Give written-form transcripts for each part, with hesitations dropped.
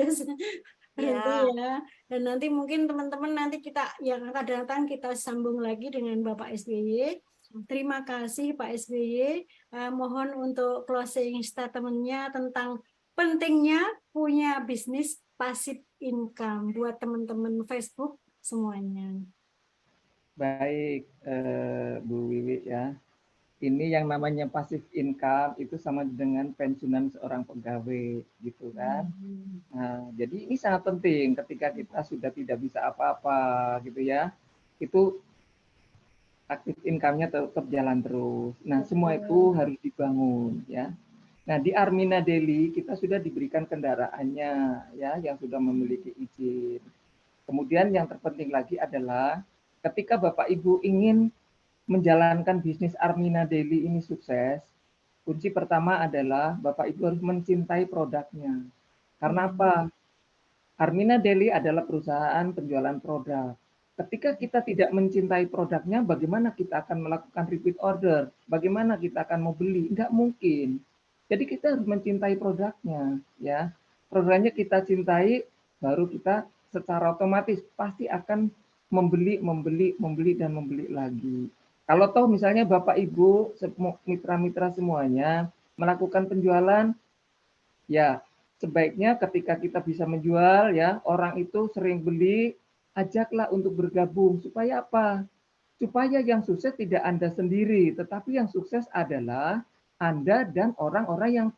Berhenti Ya, ya. Dan nanti mungkin teman-teman nanti kita yang akan datang kita sambung lagi dengan Bapak SBY. Terima kasih Pak SBY. Mohon untuk closing statement-nya tentang pentingnya punya bisnis passive income buat teman-teman Facebook semuanya. Baik, Bu Wiwi ya. Ini yang namanya passive income itu sama dengan pensiunan seorang pegawai gitu kan. Nah, jadi ini sangat penting ketika kita sudah tidak bisa apa-apa gitu ya. Itu aktif income-nya tetap jalan terus. Nah, semua itu harus dibangun ya. Nah, di Armina Daily kita sudah diberikan kendaraannya ya yang sudah memiliki izin. Kemudian yang terpenting lagi adalah ketika Bapak Ibu ingin menjalankan bisnis Armina Daily ini sukses, kunci pertama adalah Bapak Ibu harus mencintai produknya. Karena apa? Armina Daily adalah perusahaan penjualan produk. Ketika kita tidak mencintai produknya, bagaimana kita akan melakukan repeat order? Bagaimana kita akan mau beli? Enggak mungkin. Jadi kita harus mencintai produknya, ya. Produknya kita cintai, baru kita secara otomatis pasti akan membeli dan membeli lagi. Kalau toh misalnya Bapak Ibu, mitra-mitra semuanya melakukan penjualan, ya sebaiknya ketika kita bisa menjual ya, orang itu sering beli, ajaklah untuk bergabung supaya apa? Supaya yang sukses tidak Anda sendiri, tetapi yang sukses adalah Anda dan orang-orang yang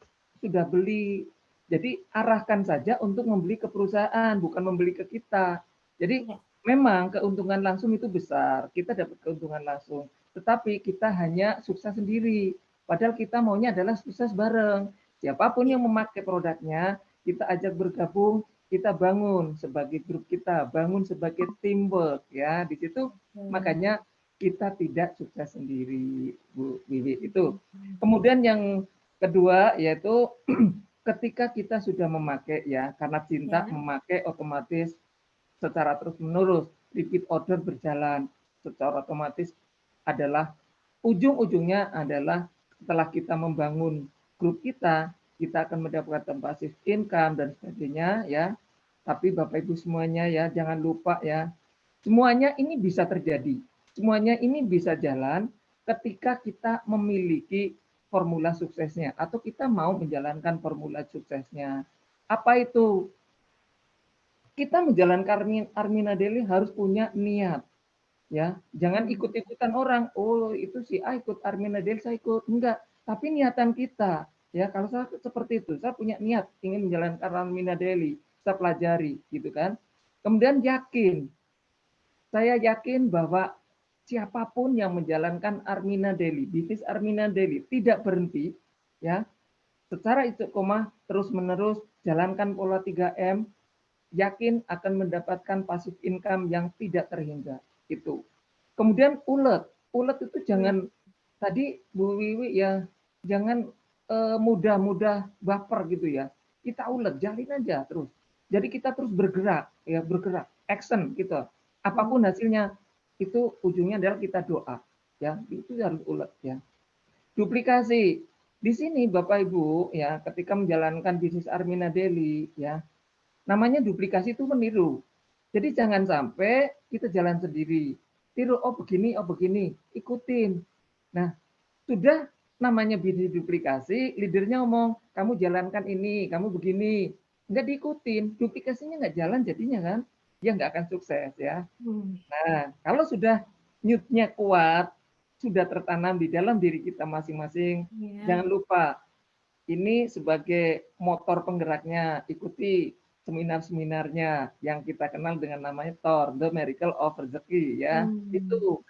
sudah beli. Jadi arahkan saja untuk membeli ke perusahaan, bukan membeli ke kita. Jadi memang keuntungan langsung itu besar, kita dapat keuntungan langsung. Tetapi kita hanya sukses sendiri. Padahal kita maunya adalah sukses bareng. Siapapun yang memakai produknya, kita ajak bergabung, kita bangun sebagai grup kita, bangun sebagai teamwork ya. Di situ makanya kita tidak sukses sendiri, Bu Wiwi. Itu. Kemudian yang kedua yaitu ketika kita sudah memakai ya, karena cinta memakai otomatis secara terus-menerus, repeat order berjalan secara otomatis adalah ujung-ujungnya adalah setelah kita membangun grup kita akan mendapatkan passive income dan sebagainya ya. Tapi Bapak Ibu semuanya ya, jangan lupa ya, semuanya ini bisa terjadi. Semuanya ini bisa jalan ketika kita memiliki formula suksesnya atau kita mau menjalankan formula suksesnya. Apa itu? Kita menjalankan Armina Daily harus punya niat. Ya, jangan ikut-ikutan orang. Oh, itu si A ikut Armina Daily, saya ikut. Enggak, tapi niatan kita. Ya, kalau saya seperti itu, saya punya niat ingin menjalankan Armina Daily, saya pelajari gitu kan. Kemudian yakin. Saya yakin bahwa siapapun yang menjalankan Armina Daily, bisnis Armina Daily tidak berhenti ya. Secara istiqomah terus-menerus jalankan pola 3M, yakin akan mendapatkan passive income yang tidak terhingga itu. Kemudian ulet itu jangan tadi Bu Wiwi ya, jangan mudah-mudah baper gitu ya. Kita ulet, jalin aja terus. Jadi kita terus bergerak ya, bergerak, action gitu. Apapun hasilnya itu ujungnya adalah kita doa ya, itu harus ulet ya. Duplikasi. Di sini Bapak Ibu ya, ketika menjalankan bisnis Armina Daily ya, namanya duplikasi itu meniru. Jadi jangan sampai kita jalan sendiri. Tiru, oh begini, ikutin. Nah, sudah namanya bisnis duplikasi, leadernya ngomong, kamu jalankan ini, kamu begini. Nggak diikutin, duplikasinya nggak jalan jadinya kan, ya nggak akan sukses ya. Nah, kalau sudah newtnya kuat, sudah tertanam di dalam diri kita masing-masing, jangan lupa ini sebagai motor penggeraknya, ikuti seminar-seminarnya yang kita kenal dengan namanya TOR, The Miracle of Rezeki ya. Itu.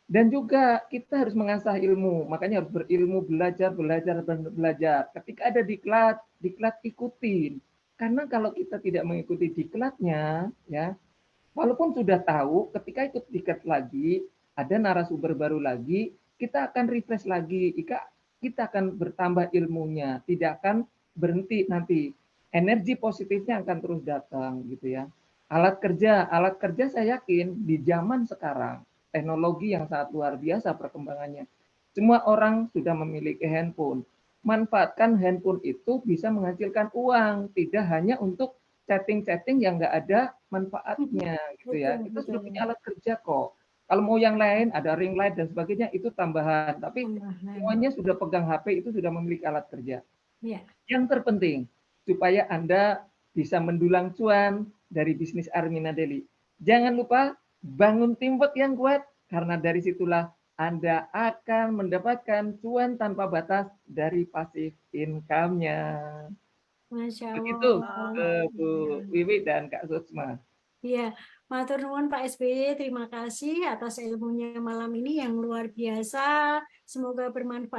Dan juga kita harus mengasah ilmu, makanya harus berilmu, belajar. Ketika ada diklat ikutin. Karena kalau kita tidak mengikuti diklatnya, ya, walaupun sudah tahu, ketika ikut diklat lagi, ada narasumber baru lagi, kita akan refresh lagi, kita akan bertambah ilmunya, tidak akan berhenti nanti. Energi positifnya akan terus datang gitu ya. Alat kerja saya yakin di zaman sekarang teknologi yang sangat luar biasa perkembangannya. Semua orang sudah memiliki handphone. Manfaatkan handphone itu bisa menghasilkan uang, tidak hanya untuk chatting-chatting yang nggak ada manfaatnya gitu ya. Kita sudah punya alat kerja kok. Kalau mau yang lain, ada ring light dan sebagainya, itu tambahan. Tapi semuanya sudah pegang HP, itu sudah memiliki alat kerja. Ya. Yang terpenting, supaya Anda bisa mendulang cuan dari bisnis Armina Daily. Jangan lupa bangun teamwork yang kuat, karena dari situlah Anda akan mendapatkan cuan tanpa batas dari passive income-nya. Masya Begitu Allah. Bu Wiwi dan Kak Sutsma. Iya, matur nuwun Pak SBY, terima kasih atas ilmunya malam ini yang luar biasa. Semoga bermanfaat.